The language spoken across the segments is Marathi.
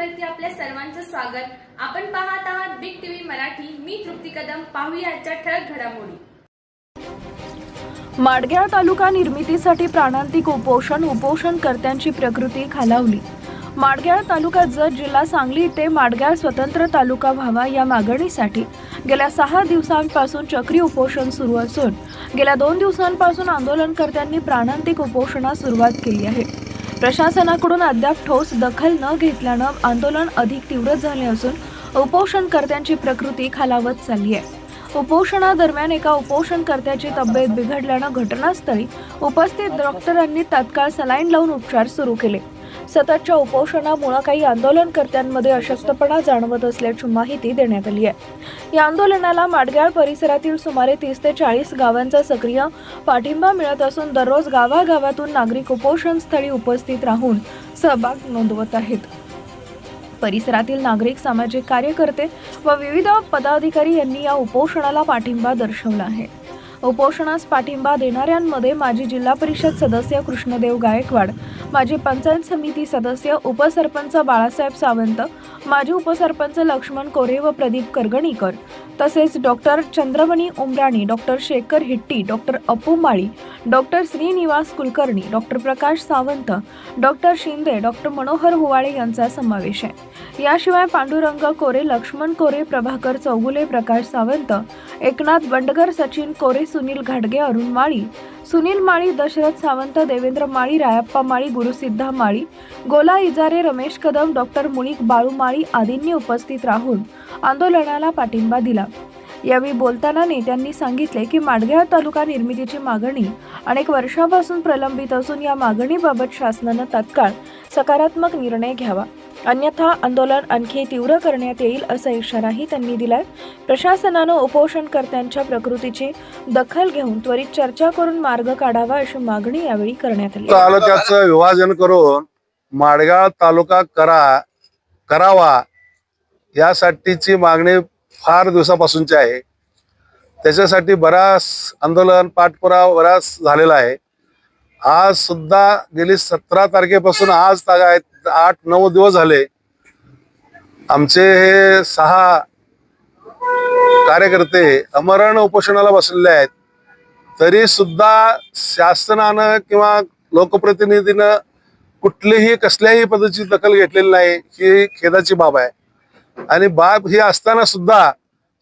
चॅनलवरती आपल्या सर्वांचं स्वागत। आपण पाहत आहात बिग टीव्ही मराठी। मी तृप्ती कदम। पाहूया आजच्या ठळक घडामोडी। माडग्याळ तालुका निर्मितीसाठी प्राणांतिक उपोषणकर्त्यांची प्रकृती खालावली। माडग्याळ तालुका जत जिल्हा सांगली येथे माडग्याळ स्वतंत्र तालुका व्हावा या मागणीसाठी गेल्या 6 दिवसांपासून चक्री उपोषण सुरू असून गेल्या 2 दिवसांपासून आंदोलनकर्त्यांनी प्राणांतिक उपोषणास सुरुवात केली आहे। प्रशासनाकडून अद्याप ठोस दखल न घेतल्याने आंदोलन अधिक तीव्र झाले असून उपोषणकर्त्यांची प्रकृती खालावत चालली आहे। उपोषणादरम्यान एका उपोषणकर्त्याची तब्येत बिघडल्याने घटनास्थळी उपस्थित डॉक्टरांनी तात्काळ सलाईन लावून उपचार सुरू केले। सततच्या उपोषणामुळे काही आंदोलनकर्त्यांमध्ये अशक्तपणा जाणवत असल्याची माहिती देण्यात आली आहे। या आंदोलनाला माडग्याळ परिसरातील सुमारे 30 ते 40 गावांचा सक्रिय पाठिंबा मिळत असून दररोज गावागावातून नागरिक उपोषणस्थळी उपस्थित राहून सहभाग नोंदवत आहेत। परिसरातील नागरिक, सामाजिक कार्यकर्ते व विविध पदाधिकारी यांनी या उपोषणाला पाठिंबा दर्शवला आहे। उपोषणास पाठिंबा देणाऱ्यांमध्ये माजी जिल्हा परिषद सदस्य कृष्णदेव गायकवाड, माजी पंचायत समिती सदस्य उपसरपंच बाळासाहेब सावंत, माजी उपसरपंच लक्ष्मण कोरे व प्रदीप करगणीकर, तसेच doctor Chandramani Umrani, doctor Shekhar Hitti, doctor Appu Mali, doctor Shrinivas Kulkarni, doctor Prakash Sawant, doctor Shinde, doctor Manohar Huvale यांचा समावेश आहे। याशिवाय पांडुरंग कोरे, लक्ष्मण कोरे, प्रभाकर चौगुले, प्रकाश सावंत, एकनाथ बंडगर, सचिन कोरे, सुनील घाटगे, अरुण माळी, सुनील माळी, दशरथ सावंत, देवेंद्र माळी, रायप्पा माळी, गुरुसिद्धा माळी, गोला इजारे, रमेश कदम, डॉक्टर मुळीक बाळू माळी आदींनी उपस्थित राहून आंदोलनाला पाठिंबा दिला। यावेळी बोलताना नेत्यांनी सांगितले की माडग्याळ तालुका निर्मितीची मागणी अनेक वर्षांपासून प्रलंबित असून या मागणीबाबत शासनाने तात्काळ सकारात्मक निर्णय घ्यावा, अन्यथा आंदोलन आणखी तीव्र करण्यात येईल असा इशाराही त्यांनी दिलाय। प्रशासनाने उपोषणकर्त्यांच्या प्रकृतीची दखल घेऊन त्वरित चर्चा करून मार्ग काढावा अशी मागणी यावेळी करण्यात आली। तालुक्याचं विभाजन करून माडगाळ तालुका करावा यासाठीची मागणी फार दिवसापासूनची आहे। त्याच्यासाठी बराच आंदोलन पाठपुरावा बराच झालेला आहे। आज सुद्धा गेली 17 तारखेपासून आज 8-9 दिवस झाले आमचे हे 6 कार्यकर्ते अमरण उपोषणाला बसलेले आहेत। तरी सुद्धा शासनानं किंवा लोकप्रतिनिधीनं कुठलीही कसल्याही पद्धतीची दखल घेतलेली नाही, ही खेदाची बाब आहे। आणि बाब ही असताना सुद्धा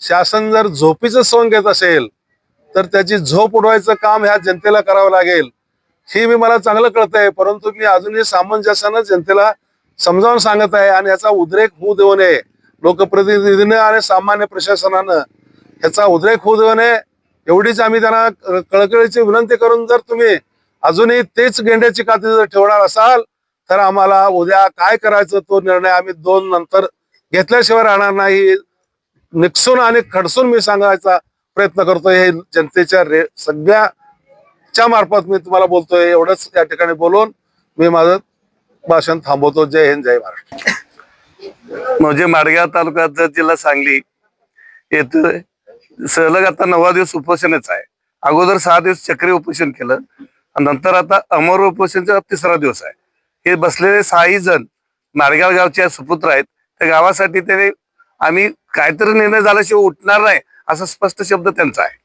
शासन जर झोपीचं सोंग घेत असेल तर त्याची झोप उडवायचं काम ह्या जनतेला करावं लागेल, ही मला चांगलं कळतंय। परंतु मी अजूनही सामंजस्यानं जनतेला समजावून सांगत आहे आणि याचा उद्रेक होऊ देऊ नये। लोकप्रतिनिधीने आणि सामान्य प्रशासनानं याचा उद्रेक होऊ देऊ नये एवढीच आम्ही त्यांना कळकळीची विनंती करून, जर तुम्ही अजूनही तेच गेंड्याची काठी जर ठेवणार असाल तर आम्हाला उद्या काय करायचं तो निर्णय आम्ही 2 नंतर घेतल्याशिवाय राहणार नाही। निकसून आणि खडसून मी सांगायचा प्रयत्न करतोय। हे जनतेच्या सगळ्याच्या मार्फत मी तुम्हाला बोलतोय। एवढंच या ठिकाणी बोलून मी माझं भाषण थांबवतो। जय हिंद, जय महाराष्ट्र। म्हणजे माडगाव तालुक्यात जिल्हा सांगली येथे सलग आता 9वा दिवस उपोषणच आहे। अगोदर 6 दिवस चक्री उपोषण केलं, नंतर आता अमर उपोषणचा 3रा दिवस आहे। हे बसलेले 6 जण माडगाव गावचे सुपुत्र आहेत। त्या गावासाठी ते आम्ही काहीतरी निर्णय झाल्याशिवाय उठणार नाही असा स्पष्ट शब्द त्यांचा आहे।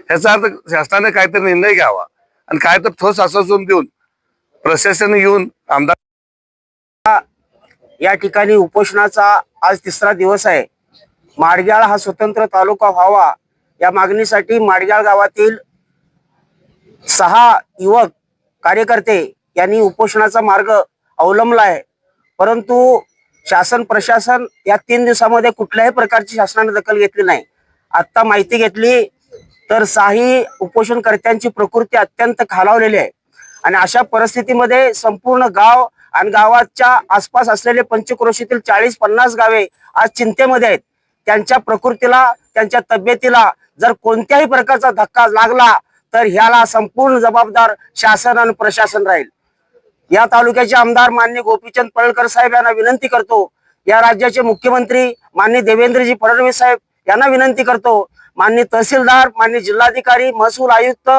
ह्याचा अर्थ शासनाने काहीतरी निर्णय घ्यावा आणि काय तर ठोस आश्वासन देऊन प्रशासन येऊन आमदार या ठिकाणी उपोषणाचा आज 3रा दिवस आहे। माडग्याळ हा स्वतंत्र तालुका व्हावा या मागणीसाठी माडग्याळ गावातील 6 युवक कार्यकर्ते यांनी उपोषणाचा मार्ग अवलंबला आहे। परंतु शासन प्रशासन या 3 दिवसामध्ये कुठल्याही प्रकारची शासनाने दखल घेतली नाही। आता माहिती घेतली तर 6 उपोषणकर्त्यांची प्रकृती अत्यंत खालावलेली आहे आणि अशा परिस्थितीमध्ये संपूर्ण गाव आणि गावाच्या आसपास असलेले पंचक्रोशीतील 40-50 गावे आज चिंतेमध्ये आहेत। त्यांच्या प्रकृतीला, त्यांच्या तब्येतीला जर कोणत्याही प्रकारचा धक्का लागला तर ह्याला संपूर्ण जबाबदार शासन आणि प्रशासन राहील। या तालुक्याचे आमदार माननीय गोपीचंद पडळकर साहेब यांना विनंती करतो, या राज्याचे मुख्यमंत्री माननीय देवेंद्रजी फडणवीस साहेब यांना विनंती करतो, माननीय तहसीलदार, माननीय जिल्हाधिकारी, महसूल आयुक्त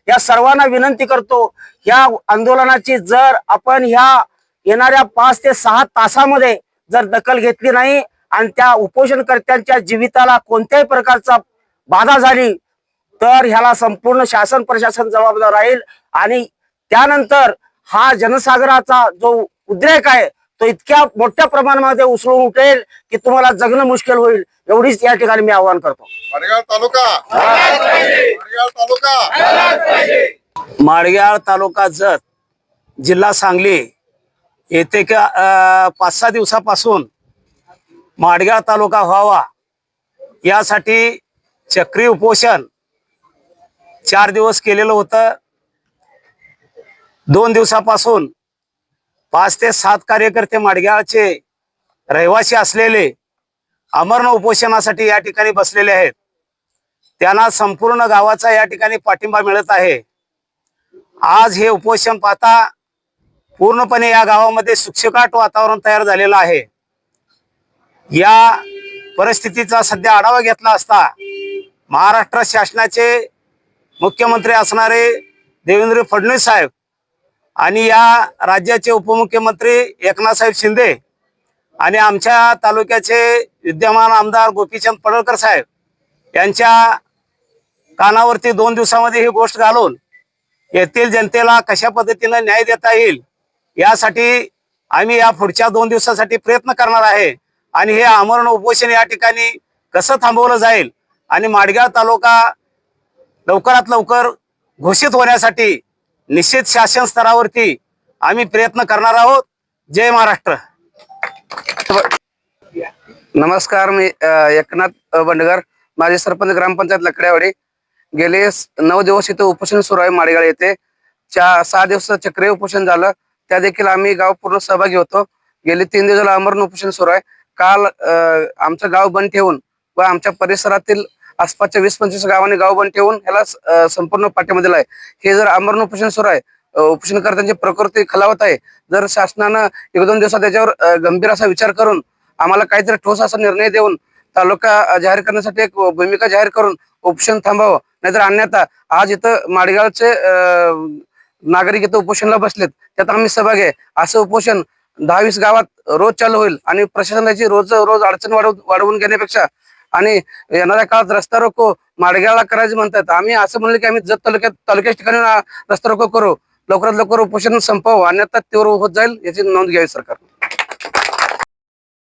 या सर्वांना विनंती करतो, या आंदोलनाची जर आपण ह्या येणाऱ्या 5 ते 6 तासामध्ये जर दखल घेतली नाही आणि त्या उपोषणकर्त्यांच्या जीविताला कोणत्याही प्रकारचा बाधा झाली तर ह्याला संपूर्ण शासन प्रशासन जबाबदार राहील आणि त्यानंतर हा जनसागराचा जो उद्रेक आहे तो इतक्या मोठ्या प्रमाणामध्ये उसळून उठेल की तुम्हाला जगणं मुश्किल होईल. एवढीच या ठिकाणी मी आवाहन करतो. माडगाव तालुका माडगाव तालुका माडगाळ तालुका जत जिल्हा सांगली येथे 5-6 दिवसापासून माडगाळ तालुका व्हावा यासाठी चक्री उपोषण 4 दिवस केलेलं होतं. 2 दिवसापासून 5 ते 7 कार्यकर्ते माडगाळचे रहिवासी असलेले अमरण उपोषणासाठी या ठिकाणी बसलेले आहेत. त्यांना संपूर्ण गावाचा या ठिकाणी पाठिंबा मिळत आहे. आज हे उपोषण पाहता पूर्णपणे या गावामध्ये शुकशुकाट वातावरण तयार झालेलं आहे. या परिस्थितीचा सध्या आढावा घेतला असता महाराष्ट्र शासनाचे मुख्यमंत्री असणारे देवेंद्र फडणवीस साहेब आणि या राज्याचे उपमुख्यमंत्री एकनाथ साहेब शिंदे आणि आमच्या तालुक्याचे विद्यमान आमदार गोपीचंद पडळकर साहेब यांच्या कानावरती 2 दिवसामध्ये ही गोष्ट घालून येथील जनतेला कशा पद्धतीने न्याय देता येईल यासाठी आम्ही या पुढच्या 2 दिवसासाठी प्रयत्न करणार आहे. आणि हे आमरण उपोषण या ठिकाणी कसं थांबवलं जाईल आणि माडगाव तालुका लवकरात लवकर घोषित होण्यासाठी निश्चित शासन स्तरावरती आम्ही प्रयत्न करणार आहोत. जय महाराष्ट्र. नमस्कार, मी एकनाथ बंडगर, माजी सरपंच ग्रामपंचायत लकड्यावाडी. गेले 9 दिवस इथं उपोषण सुरू आहे. माडगाळ येथे 6 दिवस चक्रीय उपोषण झालं, त्या देखील आम्ही गाव पूर्ण सहभागी होतो. गेले 3 दिवस झालं अमरण उपोषण सुरू आहे. काल आमचं गाव बंद ठेवून व आमच्या परिसरातील आसपासच्या 20-25 गावांनी गाव बंद ठेवून ह्याला संपूर्ण पाठिंबा दिला आहे. हे जर अमरण उपोषण सुरू आहे, उपोषणकर्त्यांची प्रकृती खालावत आहे, जर शासनानं 1-2 दिवसात त्याच्यावर गंभीर असा विचार करून आम्हाला काहीतरी ठोस असा निर्णय देऊन तालुका जाहीर करण्यासाठी एक भूमिका जाहीर करून उपोषण थांबावं. नाहीतर अन्यथा आज इथं माडगावचे नागरिक इथं उपोषणला बसलेत, त्यात आम्ही सहभागी आहे. असं उपोषण 10-20 गावात रोज चालू होईल आणि प्रशासनाची रोज अडचण वाढवून घेण्यापेक्षा आणि येणाऱ्या काळात रस्ता रोको माडगावला करायचं म्हणतात. आम्ही असं म्हणलं की आम्ही जत तालुक्याच्या ठिकाणी रस्ता रोको करू, लवकरात लवकर उपोषण संपवू, अन्यथा तीव्र होत जाईल याची नोंद घ्यावी सरकारने.